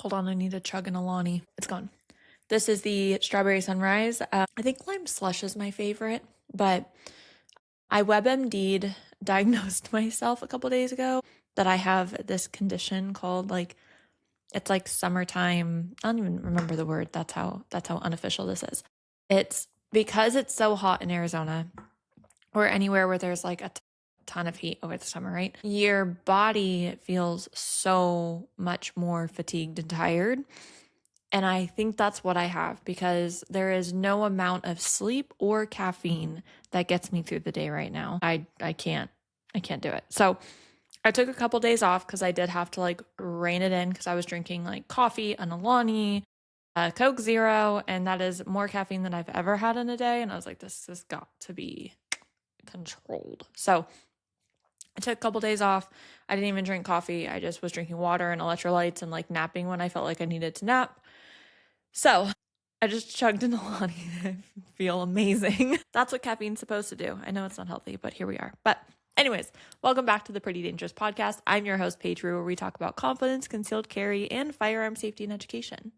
Hold on, I need to chug an Alani. It's gone. This is the Strawberry Sunrise. I think lime slush is my favorite, but I WebMD'd diagnosed myself a couple days ago that I have this condition called it's like summertime. I don't even remember the word. That's how unofficial this is. It's because it's so hot in Arizona or anywhere where there's like a ton of heat over the summer, right? Your body feels so much more fatigued and tired. And I think that's what I have because there is no amount of sleep or caffeine that gets me through the day right now. I can't do it. So I took a couple days off because I did have to rein it in because I was drinking coffee, an Alani, a Coke Zero, and that is more caffeine than I've ever had in a day. And I was like, this has got to be controlled. So I took a couple days off. I didn't even drink coffee. I just was drinking water and electrolytes and napping when I felt like I needed to nap. So I just chugged an Alani. I feel amazing. That's what caffeine's supposed to do. I know it's not healthy, but here we are. But anyways, welcome back to the Pretty Dangerous Podcast. I'm your host, Paige Rue, where we talk about confidence, concealed carry, and firearm safety and education.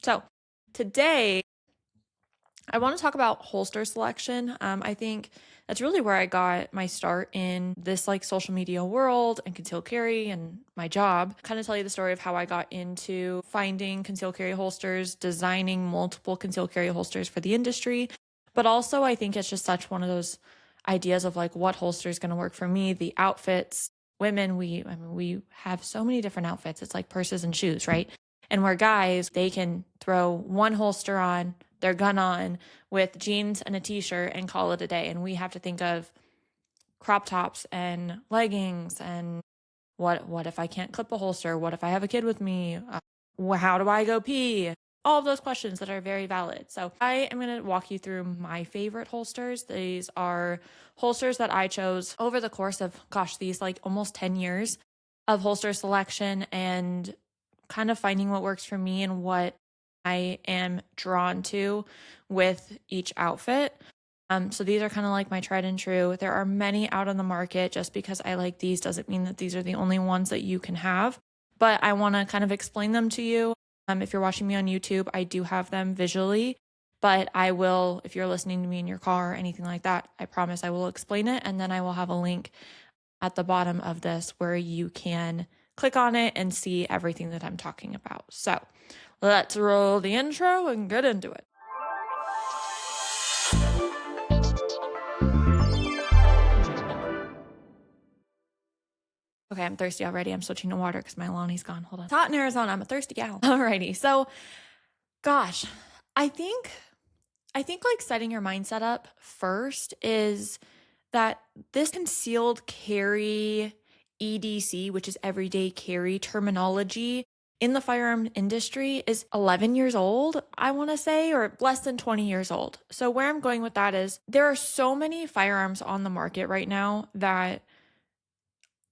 So today, I want to talk about holster selection. I think that's really where I got my start in this social media world and concealed carry and my job. Kind of tell you the story of how I got into finding concealed carry holsters, designing multiple concealed carry holsters for the industry. But also I think it's just such one of those ideas of what holster is going to work for me, the outfits. Women, we have so many different outfits. It's like purses and shoes, right? And where guys, they can throw one holster on, their gun on with jeans and a t-shirt and call it a day. And we have to think of crop tops and leggings and what if I can't clip a holster? What if I have a kid with me? How do I go pee? All of those questions that are very valid. So I am going to walk you through my favorite holsters. These are holsters that I chose over the course of, these almost 10 years of holster selection and kind of finding what works for me and what I am drawn to with each outfit. So these are kind of my tried and true. There are many out on the market. Just because I like these doesn't mean that these are the only ones that you can have. But I want to kind of explain them to you. If you're watching me on YouTube, I do have them visually. But I will, if you're listening to me in your car or anything like that, I promise I will explain it. And then I will have a link at the bottom of this where you can click on it and see everything that I'm talking about. So let's roll the intro and get into it. Okay, I'm thirsty already. I'm switching to water because my Alani's gone. Hold on. It's hot in Arizona. I'm a thirsty gal. Alrighty. So, I think setting your mindset up first is that this concealed carry EDC, which is everyday carry terminology in the firearm industry, is 11 years old, I want to say, or less than 20 years old. So where I'm going with that is there are so many firearms on the market right now that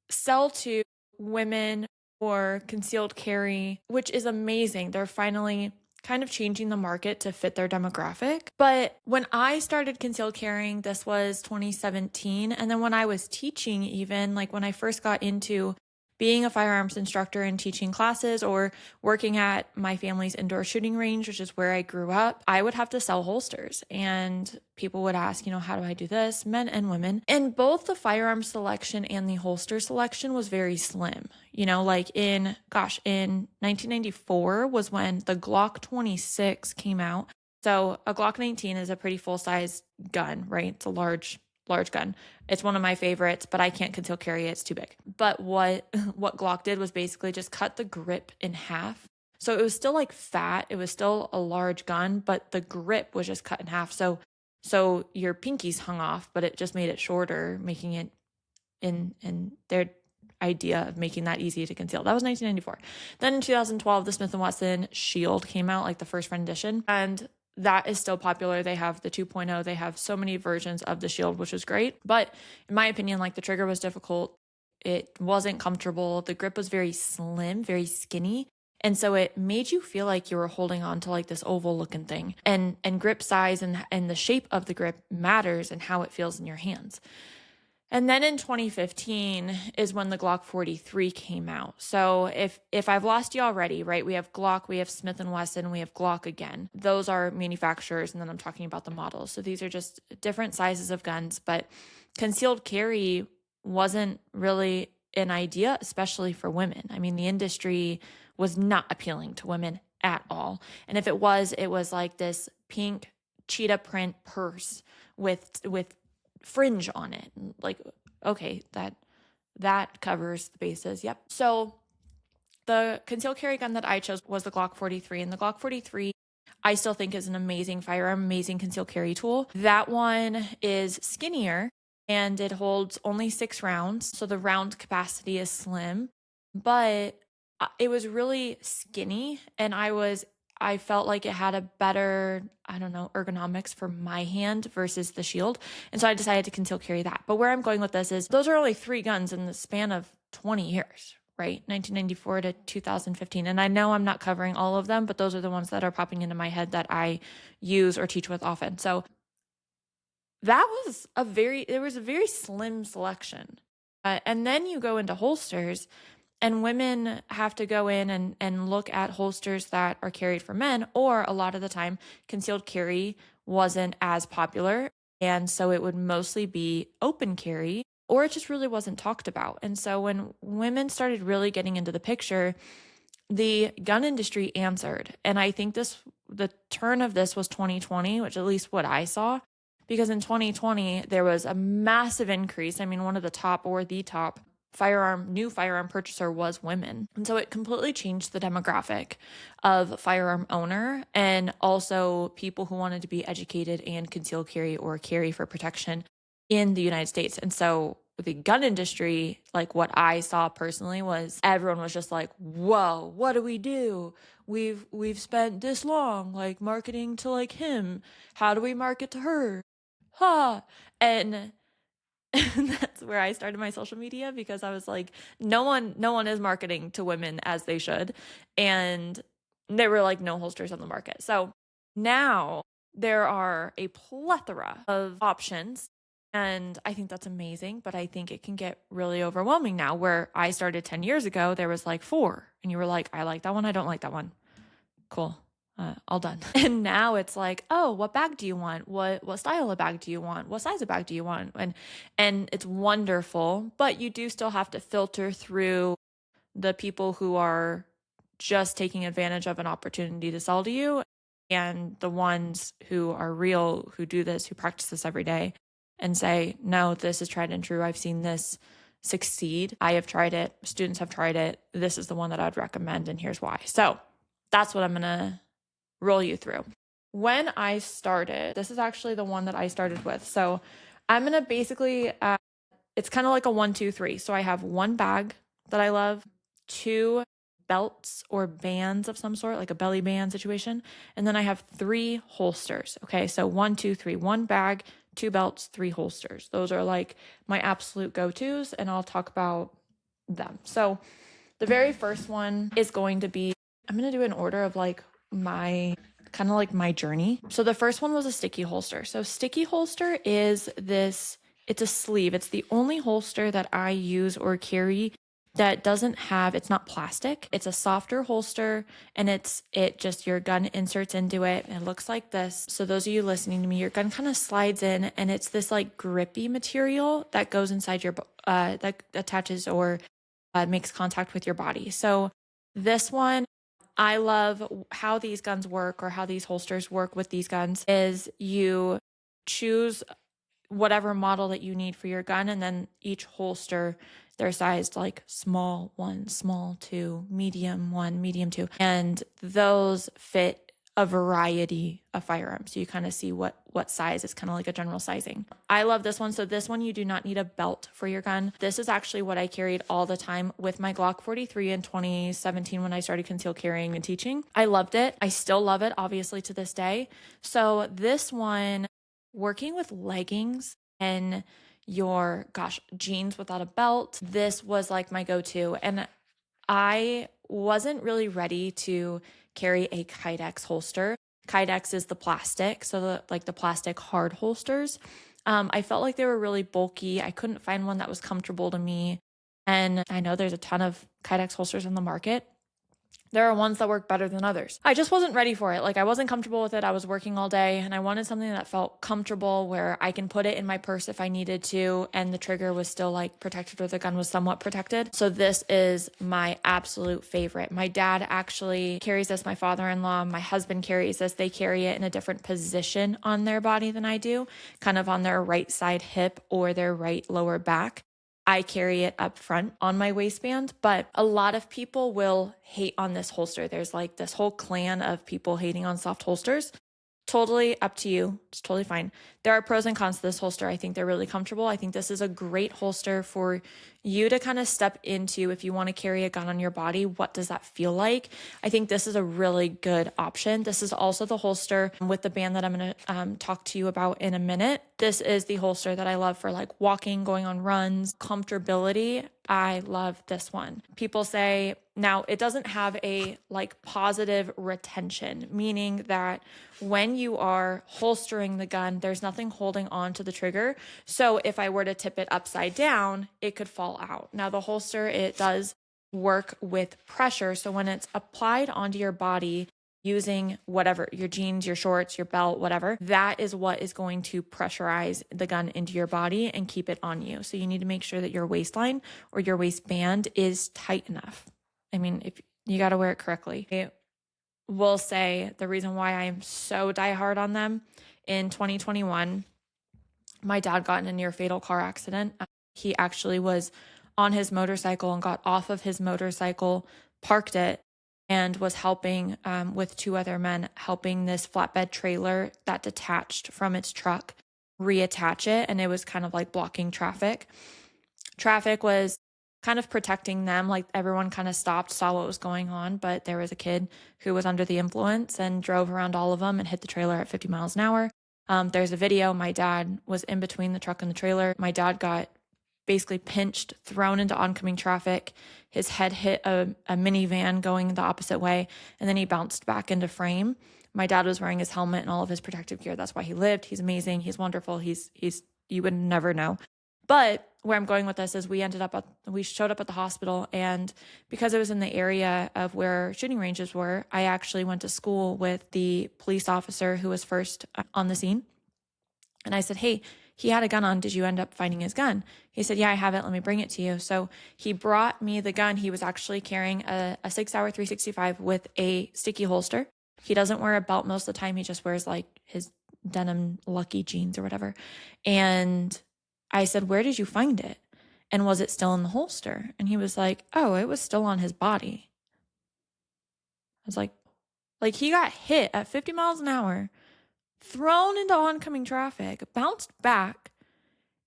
sell to women or concealed carry, which is amazing. They're finally kind of changing the market to fit their demographic. But when I started concealed carrying, this was 2017. And then when I was teaching, even when I first got into being a firearms instructor and teaching classes or working at my family's indoor shooting range, which is where I grew up, I would have to sell holsters. And people would ask, how do I do this? Men and women. And both the firearm selection and the holster selection was very slim. In 1994 was when the Glock 26 came out. So a Glock 19 is a pretty full-size gun, right? It's a large gun. It's one of my favorites, but I can't conceal carry it. It's too big. But what Glock did was basically just cut the grip in half. So it was still fat. It was still a large gun, but the grip was just cut in half. So your pinkies hung off, but it just made it shorter, making it in their idea of making that easy to conceal. That was 1994. Then in 2012, the Smith & Wesson Shield came out, the first rendition, and that is still popular. They have the 2.0. They have so many versions of the Shield, which is great. But in my opinion, the trigger was difficult. It wasn't comfortable. The grip was very slim, very skinny. And so it made you feel like you were holding on to this oval looking thing. And grip size and the shape of the grip matters and how it feels in your hands. And then in 2015 is when the Glock 43 came out. So if I've lost you already, right? We have Glock, we have Smith & Wesson, we have Glock again. Those are manufacturers, and then I'm talking about the models. So these are just different sizes of guns, but concealed carry wasn't really an idea, especially for women. I mean, the industry was not appealing to women at all. And if it was like this pink cheetah print purse with fringe on it. Like, okay, that covers the bases. Yep. So the concealed carry gun that I chose was the Glock 43, and the Glock 43 I still think is an amazing firearm, amazing concealed carry tool. That one is skinnier and it holds only 6 rounds, so the round capacity is slim, but it was really skinny, and I felt like it had a better, I don't know, ergonomics for my hand versus the shield. And so I decided to conceal carry that. But where I'm going with this is those are only 3 guns in the span of 20 years, right? 1994 to 2015. And I know I'm not covering all of them, but those are the ones that are popping into my head that I use or teach with often. So that was there was a very slim selection. And then you go into holsters, and women have to go in and look at holsters that are carried for men, or a lot of the time, concealed carry wasn't as popular. And so it would mostly be open carry, or it just really wasn't talked about. And so when women started really getting into the picture, the gun industry answered. And I think the turn of this was 2020, which at least what I saw, because in 2020, there was a massive increase. I mean, one of the top or the top new firearm purchaser was women. And so it completely changed the demographic of firearm owner, and also people who wanted to be educated and conceal carry or carry for protection in the United States. And so the gun industry, like what I saw personally, was everyone was just like, whoa, what do we do? We've spent this long like marketing to like him. How do we market to her? Ha! And that's where I started my social media, because I was like, no one is marketing to women as they should. And there were like no holsters on the market. So now there are a plethora of options, and I think that's amazing, but I think it can get really overwhelming now. Where I started 10 years ago, there was like 4, and you were like, I like that one, I don't like that one. Cool. All done. And now it's like, oh, what bag do you want? What style of bag do you want? What size of bag do you want? And it's wonderful, but you do still have to filter through the people who are just taking advantage of an opportunity to sell to you, and the ones who are real, who do this, who practice this every day, and say, no, this is tried and true. I've seen this succeed. I have tried it. Students have tried it. This is the one that I'd recommend, and here's why. So that's what I'm going to roll you through. When I started, this is actually the one that I started with. So I'm going to basically, it's kind of like a 1, 2, 3. So I have 1 bag that I love, 2 belts or bands of some sort, like a belly band situation. And then I have 3 holsters. Okay. So 1, 2, 3, 1 bag, 2 belts, 3 holsters. Those are like my absolute go-tos, and I'll talk about them. So the very first one is going to be, I'm going to do an order of like my kind of like my journey. So the first one was a sticky holster. So sticky holster is this, it's a sleeve. It's the only holster that I use or carry that doesn't have, it's not plastic. It's a softer holster, and it just, your gun inserts into it. And it looks like this. So those of you listening to me, your gun kind of slides in, and it's this like grippy material that goes inside your, that attaches or makes contact with your body. So this one, I love how these guns work, or how these holsters work with these guns, is you choose whatever model that you need for your gun, and then each holster, they're sized like small 1, small 2, medium 1, medium 2, and those fit a variety of firearms. So you kind of see what size. It's kind of like a general sizing. I love this one. So this one, you do not need a belt for your gun. This is actually what I carried all the time with my Glock 43 in 2017 when I started concealed carrying and teaching. I loved it. I still love it, obviously, to this day. So this one, working with leggings and your, jeans without a belt, this was like my go-to. And I wasn't really ready to carry a Kydex holster. Kydex is the plastic, so the plastic hard holsters. I felt like they were really bulky. I couldn't find one that was comfortable to me. And I know there's a ton of Kydex holsters on the market. There are ones that work better than others. I just wasn't ready for it. Like, I wasn't comfortable with it. I was working all day and I wanted something that felt comfortable where I can put it in my purse if I needed to, and the trigger was still like protected, or the gun was somewhat protected. So this is my absolute favorite. My dad actually carries this, my father-in-law, my husband carries this. They carry it in a different position on their body than I do, kind of on their right side hip or their right lower back. I carry it up front on my waistband, but a lot of people will hate on this holster. There's like this whole clan of people hating on soft holsters. Totally up to you. It's totally fine. There are pros and cons to this holster. I think they're really comfortable. I think this is a great holster for you to kind of step into if you want to carry a gun on your body. What does that feel like? I think this is a really good option. This is also the holster with the band that I'm going to talk to you about in a minute. This is the holster that I love for like walking, going on runs, comfortability. I love this one. People say, now it doesn't have a like positive retention, meaning that when you are holstering the gun, there's nothing holding on to the trigger. So if I were to tip it upside down, it could fall out. Now the holster, it does work with pressure. So when it's applied onto your body using whatever, your jeans, your shorts, your belt, whatever, that is what is going to pressurize the gun into your body and keep it on you. So you need to make sure that your waistline or your waistband is tight enough. I mean, if you got to wear it correctly. I will say the reason why I'm so diehard on them, in 2021, my dad got in a near fatal car accident. He actually was on his motorcycle and got off of his motorcycle, parked it, and was helping with two other men, helping this flatbed trailer that detached from its truck reattach it. And it was kind of like blocking traffic. Traffic was kind of protecting them. Like, everyone kind of stopped, saw what was going on, but there was a kid who was under the influence and drove around all of them and hit the trailer at 50 miles an hour. There's a video. My dad was in between the truck and the trailer. My dad got basically pinched, thrown into oncoming traffic. His head hit a minivan going the opposite way, and then he bounced back into frame. My dad was wearing his helmet and all of his protective gear. That's why he lived. He's amazing. He's wonderful. He's you would never know. But where I'm going with this is we showed up at the hospital, and because it was in the area of where shooting ranges were, I actually went to school with the police officer who was first on the scene. And I said, hey, he had a gun on. Did you end up finding his gun? He said, yeah, I have it. Let me bring it to you. So he brought me the gun. He was actually carrying a 6-hour 365 with a sticky holster. He doesn't wear a belt most of the time. He just wears like his denim Lucky jeans or whatever. And I said, where did you find it? And was it still in the holster? And he was like, oh, it was still on his body. I was like he got hit at 50 miles an hour, thrown into oncoming traffic, bounced back,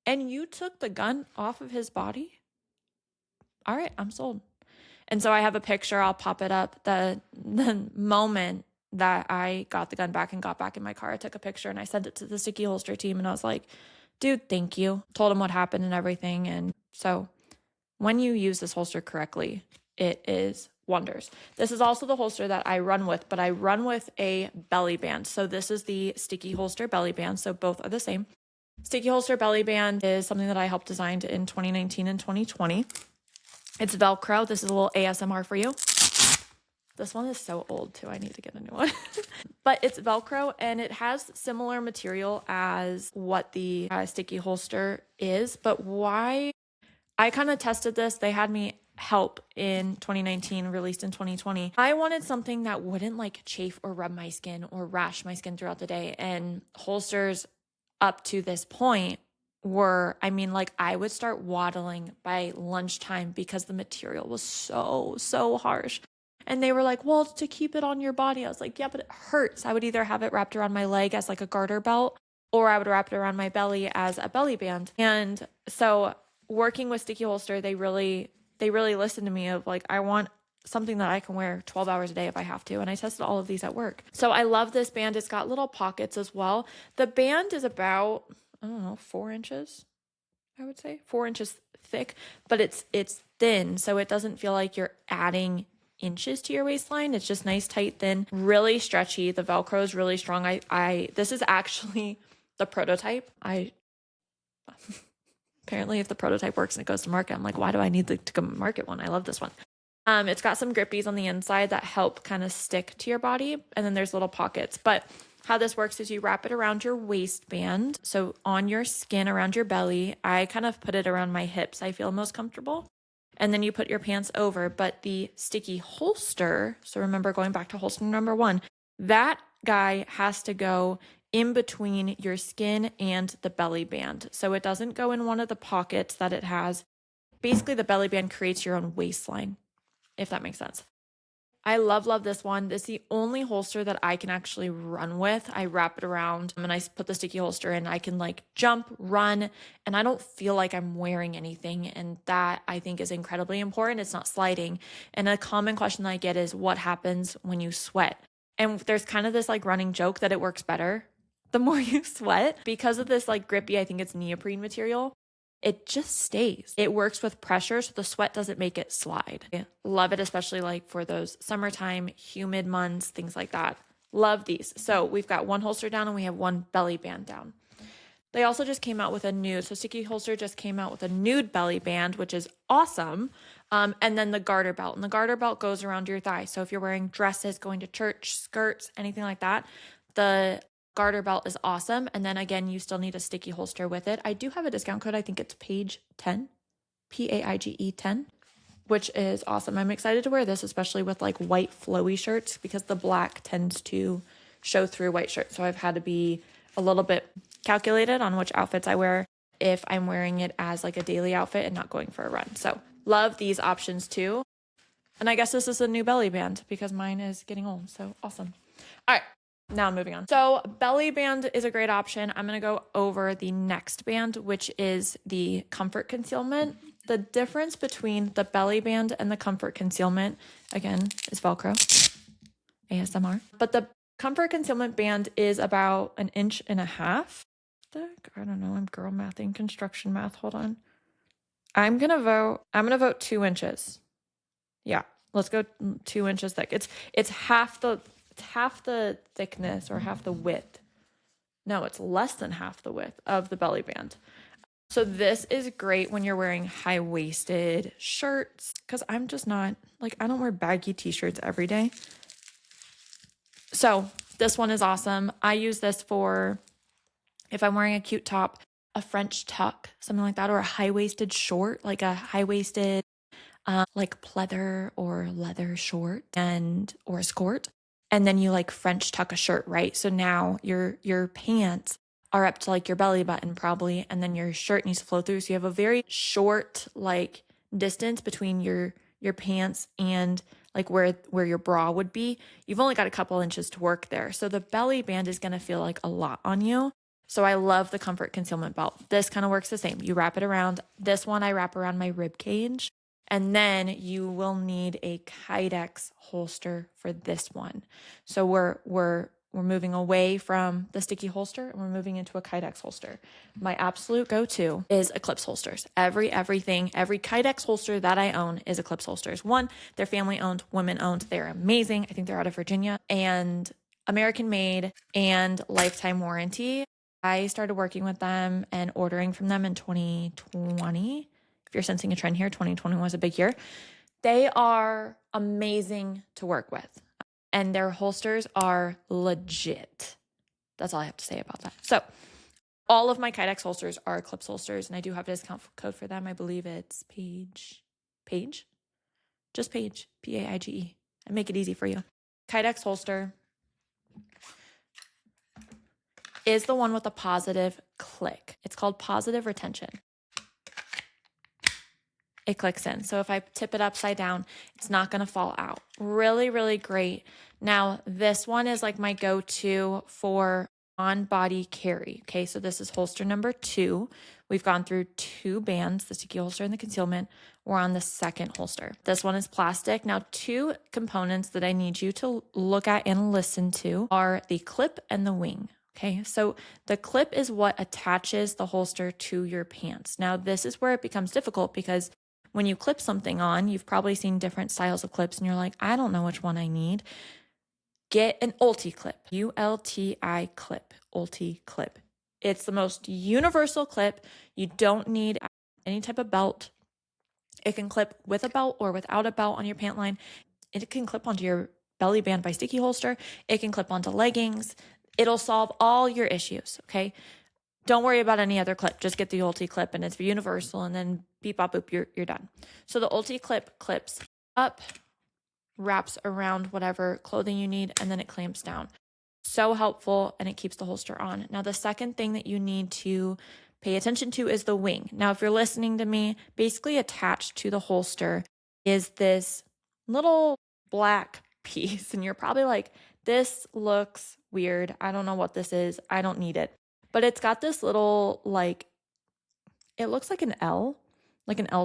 and you took the gun off of his body? All right, I'm sold. And so I have a picture. I'll pop it up. The moment that I got the gun back and got back in my car, I took a picture and I sent it to the sticky holster team, and I was like, dude, thank you. Told him what happened and everything. And so when you use this holster correctly, it is wonders. This is also the holster that I run with, but I run with a belly band. So this is the sticky holster belly band. So both are the same. Sticky holster belly band is something that I helped design in 2019 and 2020. It's Velcro. This is a little ASMR for you. This one is so old too. I need to get a new one. But it's Velcro, and it has similar material as what the sticky holster is. But why I kind of tested this, they had me help in 2019, released in 2020. I wanted something that wouldn't like chafe or rub my skin or rash my skin throughout the day. And holsters up to this point were, I mean, like, I would start waddling by lunchtime because the material was so harsh. And they were like, well, to keep it on your body. I was like, yeah, but it hurts. I would either have it wrapped around my leg as like a garter belt, or I would wrap it around my belly as a belly band. And so working with Sticky Holster, they really listened to me of like, I want something that I can wear 12 hours a day if I have to. And I tested all of these at work. So I love this band. It's got little pockets as well. The band is about, I don't know, 4 inches, I would say 4 inches thick, but it's thin. So it doesn't feel like you're adding inches to your waistline. It's just nice, tight, thin, really stretchy. The Velcro is really strong. This is actually the prototype. I Apparently if the prototype works and it goes to market, I'm like, why do I need to go market one? I love this one. It's got some grippies on the inside that help kind of stick to your body. And then there's little pockets. But how this works is you wrap it around your waistband. So on your skin around your belly, I kind of put it around my hips. I feel most comfortable. And then you put your pants over. But the sticky holster, so remember going back to holster number 1, that guy has to go in between your skin and the belly band. So it doesn't go in one of the pockets that it has. Basically, the belly band creates your own waistline, if that makes sense. I love this one. This is the only holster that I can actually run with. I wrap it around and I put the sticky holster in. I can like jump, run, and I don't feel like I'm wearing anything. And that I think is incredibly important. It's not sliding. And a common question that I get is what happens when you sweat? And there's kind of this like running joke that it works better the more you sweat. Because of this like grippy, I think it's neoprene material, it just stays. It works with pressure, so the sweat doesn't make it slide. I love it, especially like for those summertime, humid months, things like that. Love these. So we've got one holster down and we have one belly band down. They also just came out with a nude. So Sticky Holster just came out with a nude belly band, which is awesome. And then the garter belt. And the garter belt goes around your thigh. So if you're wearing dresses, going to church, skirts, anything like that, the garter belt is awesome. And then again, you still need a sticky holster with it. I do have a discount code. I think it's PAIGE 10, PAIGE 10, which is awesome. I'm excited to wear this, especially with like white flowy shirts, because the black tends to show through white shirts. So I've had to be a little bit calculated on which outfits I wear if I'm wearing it as like a daily outfit and not going for a run. So love these options too. And I guess this is a new belly band because mine is getting old. So awesome. All right. Now I'm moving on. So belly band is a great option. I'm going to go over the next band, which is the comfort concealment. The difference between the belly band and the comfort concealment, again, is Velcro, ASMR. But the comfort concealment band is about 1.5 inches. I don't know. I'm girl mathing, construction math. Hold on. I'm going to vote 2 inches. Yeah, let's go 2 inches thick. It's half the thickness or half the width. No, it's less than half the width of the belly band. So this is great when you're wearing high-waisted shirts, because I'm just not, like, I don't wear baggy t-shirts every day. So this one is awesome. I use this for if I'm wearing a cute top, a French tuck, something like that, or a high-waisted short, like a high-waisted like pleather or leather short or a skirt. And then you like French tuck a shirt, right? So now your pants are up to like your belly button probably, and then your shirt needs to flow through. So you have a very short like distance between your pants and like where your bra would be. You've only got a couple inches to work there. So the belly band is going to feel like a lot on you. So I love the comfort concealment belt. This kind of works the same. You wrap it around. This one I wrap around my rib cage. And then you will need a Kydex holster for this one. So we're moving away from the sticky holster and we're moving into a Kydex holster. My absolute go-to is Eclipse holsters. Every Kydex holster that I own is Eclipse holsters. One, they're family owned, women owned. They're amazing. I think they're out of Virginia and American made and lifetime warranty. I started working with them and ordering from them in 2020. If you're sensing a trend here, 2020 was a big year. They are amazing to work with, and their holsters are legit. That's all I have to say about that. So all of my Kydex holsters are Eclipse holsters, and I do have a discount code for them. I believe it's PAIGE? Just PAIGE, PAIGE. I make it easy for you. Kydex holster is the one with a positive click. It's called positive retention. It clicks in. So if I tip it upside down, it's not going to fall out. Really, really great. Now, this one is like my go-to for on-body carry. Okay, so this is holster number 2. We've gone through 2 bands, the sticky holster and the concealment. We're on the second holster. This one is plastic. Now, 2 components that I need you to look at and listen to are the clip and the wing. Okay, so the clip is what attaches the holster to your pants. Now, this is where it becomes difficult because when you clip something on, you've probably seen different styles of clips and you're like, I don't know which one I need. Get an Ulti clip, ULTI clip, Ulti clip. It's the most universal clip. You don't need any type of belt. It can clip with a belt or without a belt on your pant line. It can clip onto your belly band by sticky holster. It can clip onto leggings. It'll solve all your issues, okay? Don't worry about any other clip. Just get the Ulti clip and it's universal, and then beep, bop, boop, you're done. So the Ulti clip clips up, wraps around whatever clothing you need, and then it clamps down. So helpful, and it keeps the holster on. Now, the second thing that you need to pay attention to is the wing. Now, if you're listening to me, basically attached to the holster is this little black piece, and you're probably like, this looks weird. I don't know what this is. I don't need it. But it's got this little, like, it looks like an L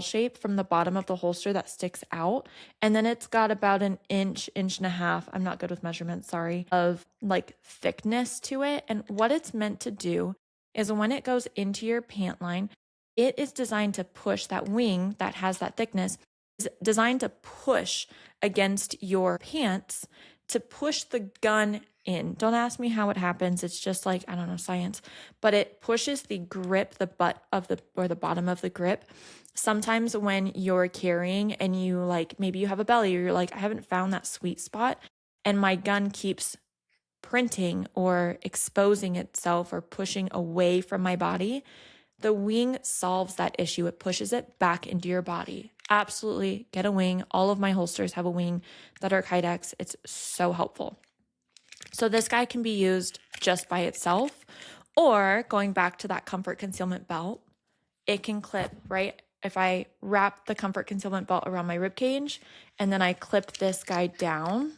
shape from the bottom of the holster that sticks out. And then it's got about an inch and a half, I'm not good with measurements, sorry, of like thickness to it. And what it's meant to do is when it goes into your pant line, it is designed to push that wing that has that thickness, is designed to push against your pants to push the gun in. Don't ask me how it happens. It's just like, I don't know, science, but it pushes the grip, the butt of the bottom of the grip. Sometimes when you're carrying and you like, maybe you have a belly or you're like, I haven't found that sweet spot and my gun keeps printing or exposing itself or pushing away from my body, the wing solves that issue. It pushes it back into your body. Absolutely get a wing. All of my holsters have a wing that are Kydex. It's so helpful. So this guy can be used just by itself, or going back to that comfort concealment belt, it can clip, right? If I wrap the comfort concealment belt around my rib cage and then I clip this guy down,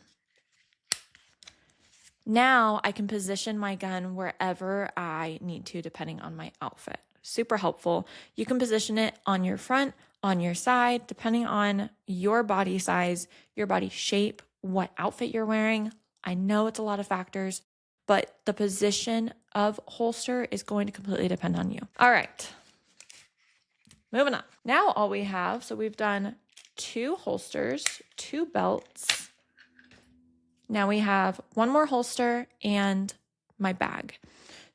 now I can position my gun wherever I need to, depending on my outfit. Super helpful. You can position it on your front, on your side, depending on your body size, your body shape, what outfit you're wearing. I know it's a lot of factors, but the position of holster is going to completely depend on you. All right, moving on. Now all we have, so we've done 2 holsters, 2 belts. Now we have 1 more holster and my bag.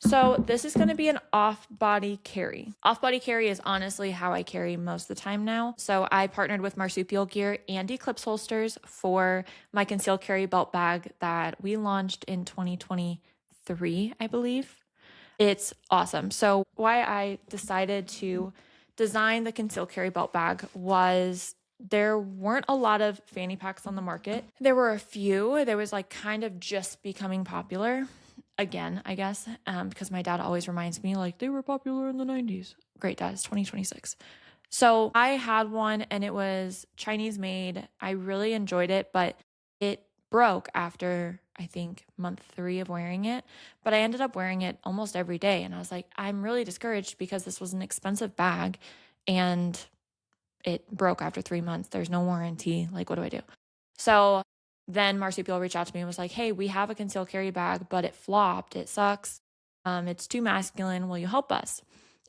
So this is going to be an off-body carry. Off-body carry is honestly how I carry most of the time now. So I partnered with Marsupial Gear and Eclipse Holsters for my concealed carry belt bag that we launched in 2023, I believe. It's awesome. So why I decided to design the concealed carry belt bag was there weren't a lot of fanny packs on the market. There were a few. There was like kind of just becoming popular. Again, I guess, because my dad always reminds me like they were popular in the 90s. Great, Dad, it's 2026. So I had one and it was Chinese made. I really enjoyed it, but it broke after, I think, month 3 of wearing it. But I ended up wearing it almost every day. And I was like, I'm really discouraged because this was an expensive bag and it broke after 3 months. There's no warranty. Like, what do I do? So then Marsupial reached out to me and was like, hey, we have a concealed carry bag, but it flopped. It sucks. It's too masculine. Will you help us?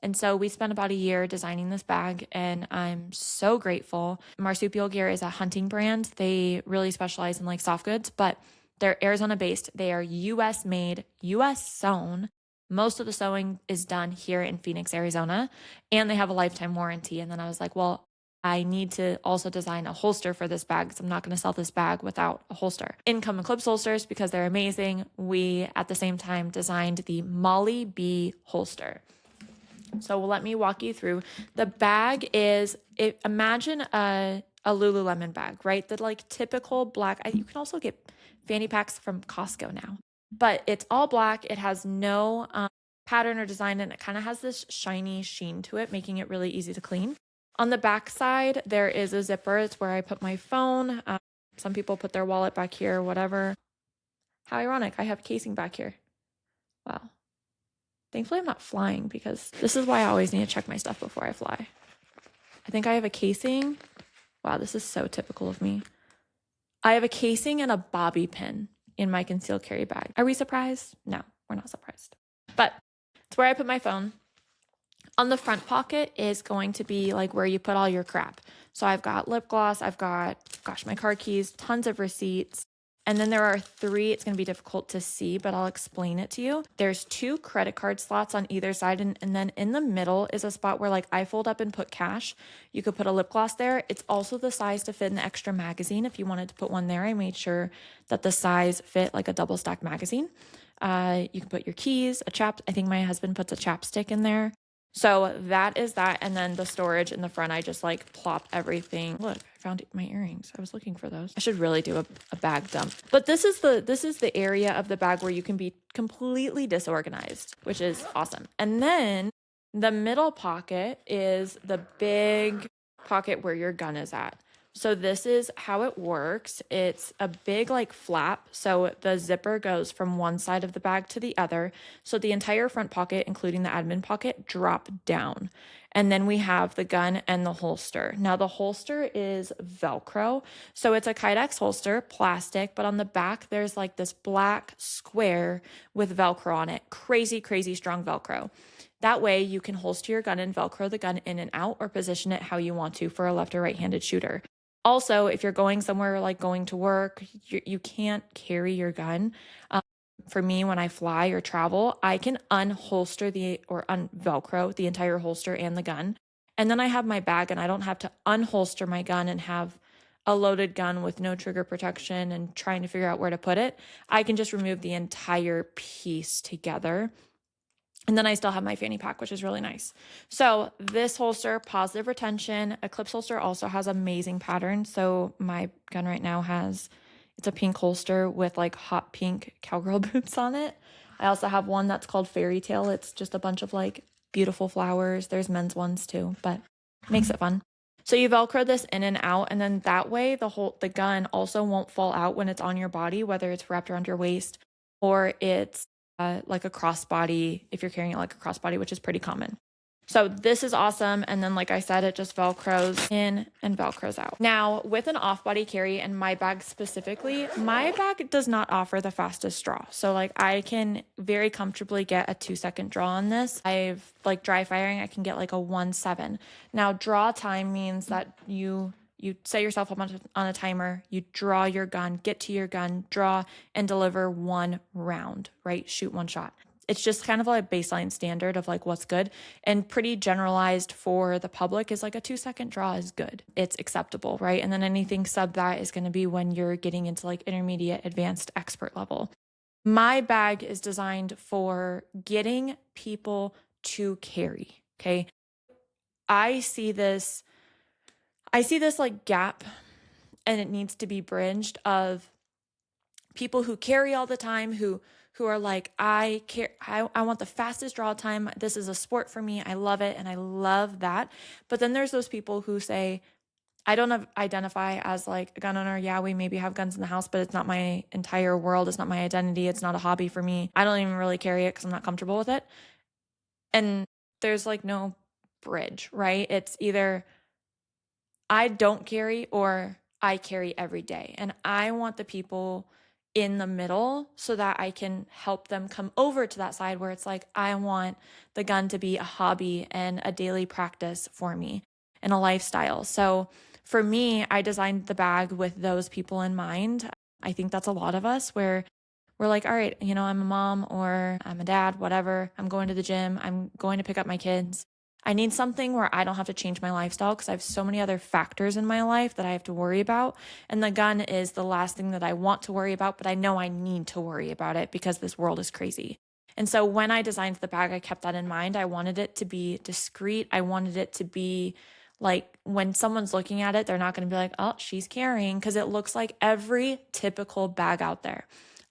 And so we spent about a year designing this bag, and I'm so grateful. Marsupial Gear is a hunting brand. They really specialize in like soft goods, but they're Arizona based. They are US made, US sewn. Most of the sewing is done here in Phoenix, Arizona, and they have a lifetime warranty. And then I was like, well, I need to also design a holster for this bag because I'm not going to sell this bag without a holster. Income Eclipse holsters, because they're amazing. We, at the same time, designed the Molly B holster. So let me walk you through. The bag is, imagine a Lululemon bag, right? The like typical black, you can also get fanny packs from Costco now, but it's all black. It has no pattern or design, and it kind of has this shiny sheen to it, making it really easy to clean. On the back side, there is a zipper. It's where I put my phone. Some people put their wallet back here, whatever. How ironic. I have a casing back here. Wow. Thankfully, I'm not flying because this is why I always need to check my stuff before I fly. I think I have a casing. Wow, this is so typical of me. I have a casing and a bobby pin in my concealed carry bag. Are we surprised? No, we're not surprised. But it's where I put my phone. On the front pocket is going to be like where you put all your crap. So I've got lip gloss, I've got, gosh, my car keys, tons of receipts, And then there are 3, it's going to be difficult to see, but I'll explain it to you. There's 2 credit card slots on either side. And then in the middle is a spot where like I fold up and put cash. You could put a lip gloss there. It's also the size to fit an extra magazine. If you wanted to put one there, I made sure that the size fit like a double stack magazine. You can put your keys, I think my husband puts a chapstick in there. So that is that. And then the storage in the front, I just like plop everything. Look, I found my earrings. I was looking for those. I should really do a bag dump. But this is the area of the bag where you can be completely disorganized, which is awesome. And then the middle pocket is the big pocket where your gun is at. So this is how it works. It's a big like flap. So the zipper goes from one side of the bag to the other. So the entire front pocket, including the admin pocket, drop down. And then we have the gun and the holster. Now the holster is Velcro. So it's a Kydex holster, plastic, but on the back, there's like this black square with Velcro on it. Crazy, crazy strong Velcro. That way you can holster your gun and Velcro the gun in and out or position it how you want to for a left or right-handed shooter. Also, if you're going somewhere like going to work, you can't carry your gun. For me, when I fly or travel, I can unholster or unvelcro the entire holster and the gun. And then I have my bag and I don't have to unholster my gun and have a loaded gun with no trigger protection and trying to figure out where to put it. I can just remove the entire piece together. And then I still have my fanny pack, which is really nice. So this holster, positive retention. Eclipse holster also has amazing patterns. So my gun right now it's a pink holster with like hot pink cowgirl boots on it. I also have one that's called Fairy Tale. It's just a bunch of like beautiful flowers. There's men's ones too, but makes it fun. So you Velcro this in and out, and then that way the gun also won't fall out when it's on your body, whether it's wrapped around your waist or it's like a crossbody, if you're carrying it like a crossbody, which is pretty common. So this is awesome. And then, like I said, it just Velcros in and Velcros out. Now with an off-body carry and my bag specifically, my bag does not offer the fastest draw. So like I can very comfortably get a 2-second draw on this. I've like dry firing, I can get like a 1.7. Now draw time means that you set yourself up on a timer, you draw your gun, get to your gun, draw, and deliver 1 round, right? Shoot 1 shot. It's just kind of like a baseline standard of like what's good, and pretty generalized for the public is like a 2-second draw is good. It's acceptable, right? And then anything sub that is going to be when you're getting into like intermediate, advanced, expert level. My bag is designed for getting people to carry, okay? I see this like gap, and it needs to be bridged of people who carry all the time, who are like, I want the fastest draw time. This is a sport for me. I love it. And I love that. But then there's those people who say, I don't identify as like a gun owner. Yeah, we maybe have guns in the house, but it's not my entire world. It's not my identity. It's not a hobby for me. I don't even really carry it because I'm not comfortable with it. And there's like no bridge, right? It's either I don't carry or I carry every day. And I want the people in the middle so that I can help them come over to that side where it's like, I want the gun to be a hobby and a daily practice for me and a lifestyle. So for me, I designed the bag with those people in mind. I think that's a lot of us where we're like, all right, I'm a mom or I'm a dad, whatever. I'm going to the gym. I'm going to pick up my kids. I need something where I don't have to change my lifestyle because I have so many other factors in my life that I have to worry about. And the gun is the last thing that I want to worry about, but I know I need to worry about it because this world is crazy. And so when I designed the bag, I kept that in mind. I wanted it to be discreet. I wanted it to be like when someone's looking at it, they're not going to be like, oh, she's carrying, because it looks like every typical bag out there.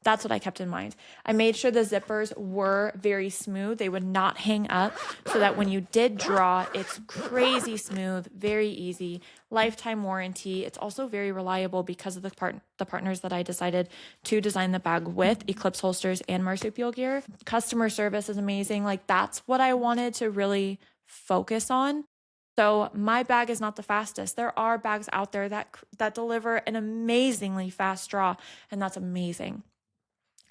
That's what I kept in mind. I made sure the zippers were very smooth. They would not hang up so that when you did draw, it's crazy smooth, very easy, lifetime warranty. It's also very reliable because of the partners that I decided to design the bag with, Eclipse Holsters and Marsupial Gear. Customer service is amazing. Like that's what I wanted to really focus on. So my bag is not the fastest. There are bags out there that deliver an amazingly fast draw, and that's amazing.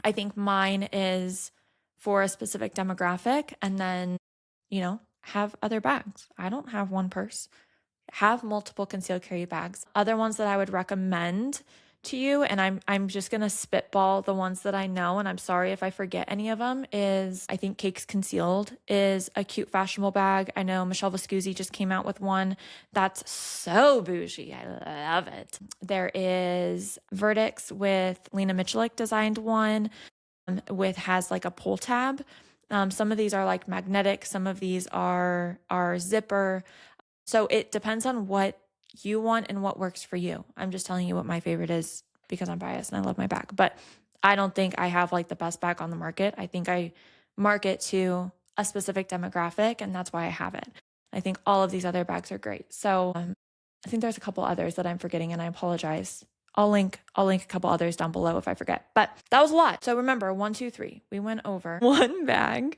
I think mine is for a specific demographic, and then, have other bags. I don't have one purse. Have multiple concealed carry bags. Other ones that I would recommend to you, and I'm just gonna spitball the ones that I know, and I'm sorry if I forget any of them, is I think Cakes Concealed is a cute fashionable bag. I know Michelle Vscuzi just came out with one that's so bougie. I love it. There is Vertx with Lena Miculek designed one with has like a pull tab. Some of these are like magnetic, some of these are zipper. So it depends on what you want and what works for you. I'm just telling you what my favorite is because I'm biased and I love my bag. But I don't think I have like the best bag on the market. I think I market to a specific demographic, and that's why I have it. I think all of these other bags are great. So I think there's a couple others that I'm forgetting, and I apologize. I'll link a couple others down below if I forget. But that was a lot. So remember, 1, 2, 3. We went over one bag,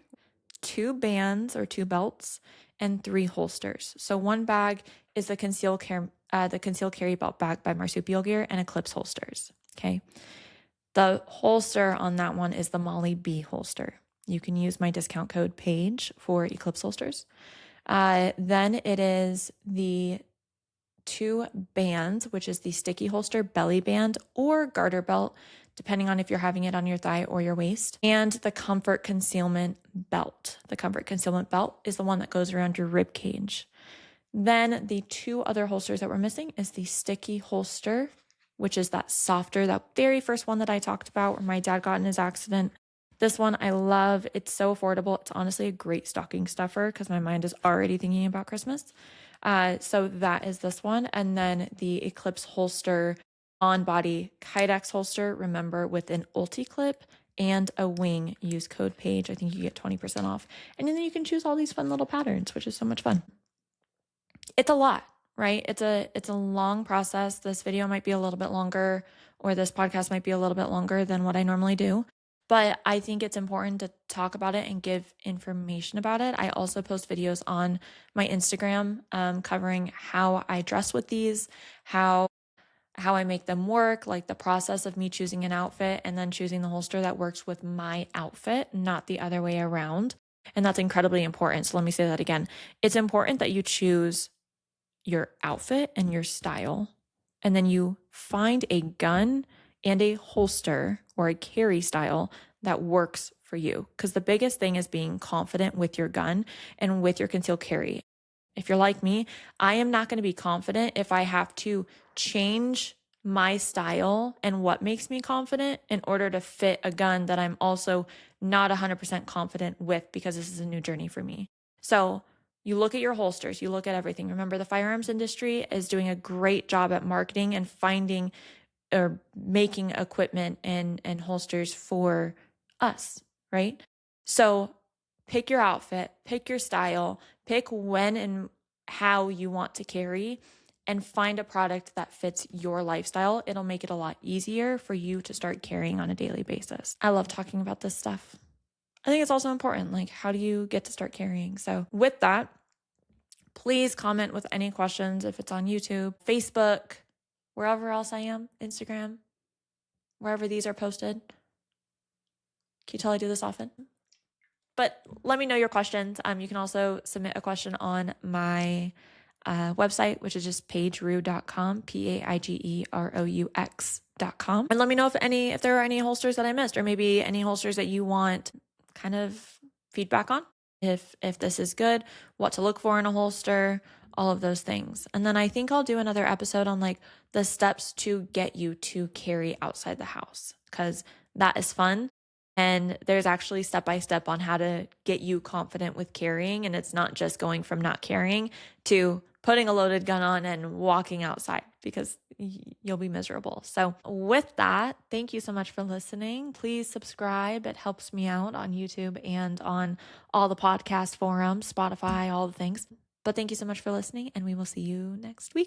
2 bands or 2 belts, and 3 holsters. So one bag is the conceal carry belt bag by Marsupial Gear and Eclipse holsters. Okay. The holster on that one is the Molly B holster. You can use my discount code PAGE for Eclipse holsters. Then it is the 2 bands, which is the sticky holster belly band or garter belt, depending on if you're having it on your thigh or your waist, and the comfort concealment belt. The comfort concealment belt is the one that goes around your rib cage. Then the 2 other holsters that we're missing is the sticky holster, which is that softer, that very first one that I talked about where my dad got in his accident. This one I love. It's so affordable. It's honestly a great stocking stuffer because my mind is already thinking about Christmas. So that is this one. And then the Eclipse holster on body Kydex holster, remember, with an ulti clip and a wing. Use code PAGE. I think you get 20% off. And then you can choose all these fun little patterns, which is so much fun. It's a lot, right? It's a long process. This video might be a little bit longer, or this podcast might be a little bit longer than what I normally do. But I think it's important to talk about it and give information about it. I also post videos on my Instagram covering how I dress with these, how I make them work, like the process of me choosing an outfit and then choosing the holster that works with my outfit, not the other way around. And that's incredibly important. So let me say that again. It's important that you choose your outfit and your style, and then you find a gun and a holster or a carry style that works for you. Because the biggest thing is being confident with your gun and with your concealed carry. If you're like me, I am not going to be confident if I have to change my style and what makes me confident in order to fit a gun that I'm also not 100% confident with, because this is a new journey for me. So you look at your holsters, you look at everything. Remember, the firearms industry is doing a great job at marketing and finding or making equipment and holsters for us, right? So pick your outfit, pick your style, pick when and how you want to carry, and find a product that fits your lifestyle. It'll make it a lot easier for you to start carrying on a daily basis. I love talking about this stuff. I think it's also important, like, how do you get to start carrying? So with that, please comment with any questions if it's on YouTube, Facebook, wherever else I am, Instagram, wherever these are posted. Can you tell I do this often? But let me know your questions. You can also submit a question on my website, which is just paigerou.com, paigerous.com. And let me know if there are any holsters that I missed, or maybe any holsters that you want kind of feedback on. If this is good, what to look for in a holster, all of those things. And then I think I'll do another episode on like the steps to get you to carry outside the house, because that is fun. And there's actually step-by-step on how to get you confident with carrying. And it's not just going from not carrying to putting a loaded gun on and walking outside, because you'll be miserable. So with that, thank you so much for listening. Please subscribe. It helps me out on YouTube and on all the podcast forums, Spotify, all the things. But thank you so much for listening, and we will see you next week.